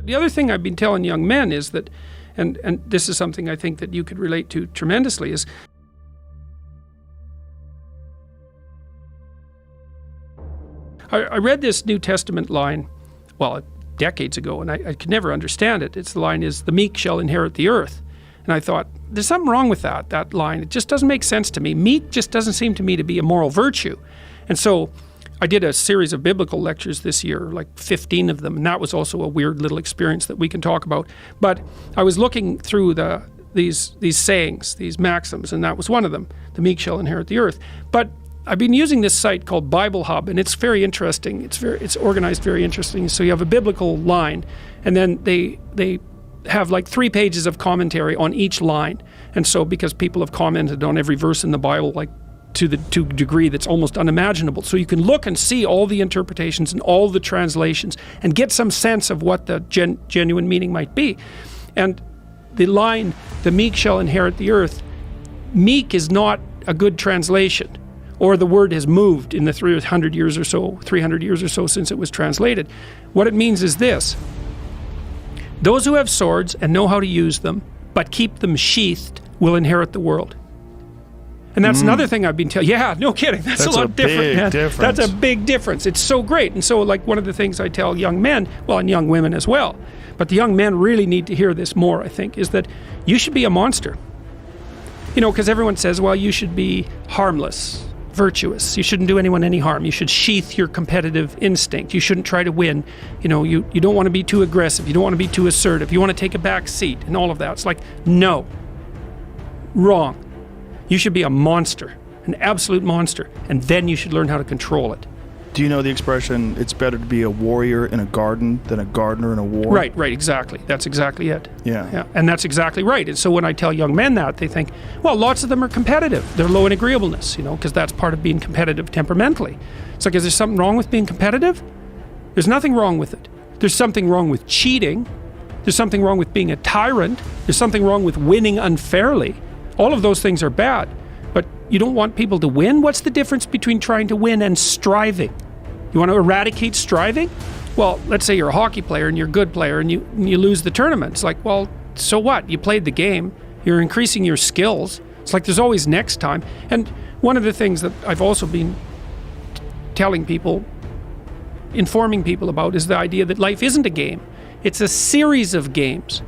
The other thing I've been telling young men is that, and this is something I think that you could relate to tremendously, is I read this New Testament line, well, decades ago, and I could never understand it. The line is, the meek shall inherit the earth. And I thought, there's something wrong with that line. It just doesn't make sense to me. Meek just doesn't seem to me to be a moral virtue. And so I did a series of biblical lectures this year, like 15 of them, and that was also a weird little experience that we can talk about. But I was looking through these sayings, these maxims, and that was one of them, the meek shall inherit the earth. But I've been using this site called Bible Hub, and it's very interesting. It's organized very interesting. So you have a biblical line, and then they have like 3 pages of commentary on each line. And so because people have commented on every verse in the Bible, like to a degree that's almost unimaginable. So you can look and see all the interpretations and all the translations and get some sense of what the genuine meaning might be. And the line, the meek shall inherit the earth, meek is not a good translation, or the word has moved in the 300 years or so since it was translated. What it means is this: those who have swords and know how to use them, but keep them sheathed, will inherit the world. And that's another thing I've been telling. Yeah, no kidding. That's a lot different, man. That's a big difference. It's so great. And so, like, one of the things I tell young men, well, and young women as well, but the young men really need to hear this more, I think, is that you should be a monster. You know, because everyone says, well, you should be harmless, virtuous. You shouldn't do anyone any harm. You should sheath your competitive instinct. You shouldn't try to win. You know, you don't want to be too aggressive. You don't want to be too assertive. You want to take a back seat and all of that. It's like, no. Wrong. You should be a monster, an absolute monster, and then you should learn how to control it. Do you know the expression, it's better to be a warrior in a garden than a gardener in a war? Right, exactly. That's exactly it. Yeah. And that's exactly right. And so when I tell young men that, they think, well, lots of them are competitive. They're low in agreeableness, you know, because that's part of being competitive temperamentally. It's like, is there something wrong with being competitive? There's nothing wrong with it. There's something wrong with cheating. There's something wrong with being a tyrant. There's something wrong with winning unfairly. All of those things are bad, but you don't want people to win? What's the difference between trying to win and striving? You want to eradicate striving? Well, let's say you're a hockey player and you're a good player and you lose the tournament. It's like, well, so what? You played the game. You're increasing your skills. It's like there's always next time. And one of the things that I've also been telling people, informing people about, is the idea that life isn't a game. It's a series of games.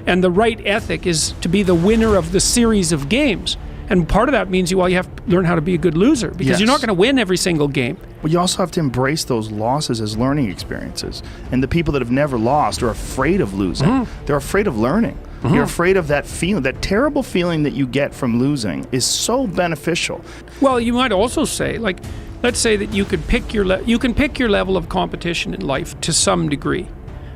And the right ethic is to be the winner of the series of games. And part of that means you have to learn how to be a good loser, because you're not going to win every single game. But you also have to embrace those losses as learning experiences. And the people that have never lost are afraid of losing. They're afraid of learning. You're afraid of that feeling, that terrible feeling that you get from losing is so beneficial. Well, you might also say, like, let's say that you can pick your level of competition in life to some degree.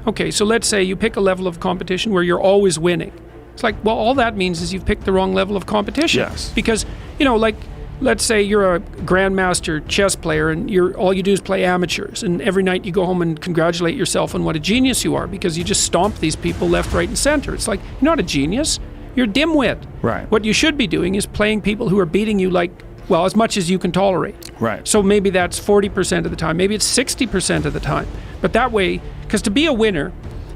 Okay, so let's say you pick a level of competition where you're always winning. It's like, well, all that means is you've picked the wrong level of competition. Yes. Because, you know, like, let's say you're a grandmaster chess player and all you do is play amateurs, and every night you go home and congratulate yourself on what a genius you are because you just stomp these people left, right, and center. It's like, you're not a genius. You're a dimwit. Right. What you should be doing is playing people who are beating you, like, well, as much as you can tolerate. Right. So maybe that's 40% of the time. Maybe it's 60% of the time. But that way, because to be a winner,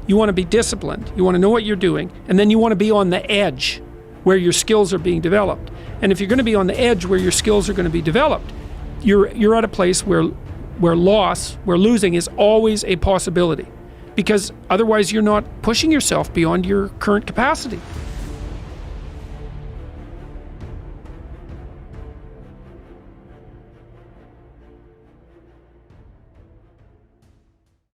you want to be disciplined. You want to know what you're doing. And then you want to be on the edge where your skills are being developed. And if you're going to be on the edge where your skills are going to be developed, you're at a place where losing is always a possibility. Because otherwise you're not pushing yourself beyond your current capacity.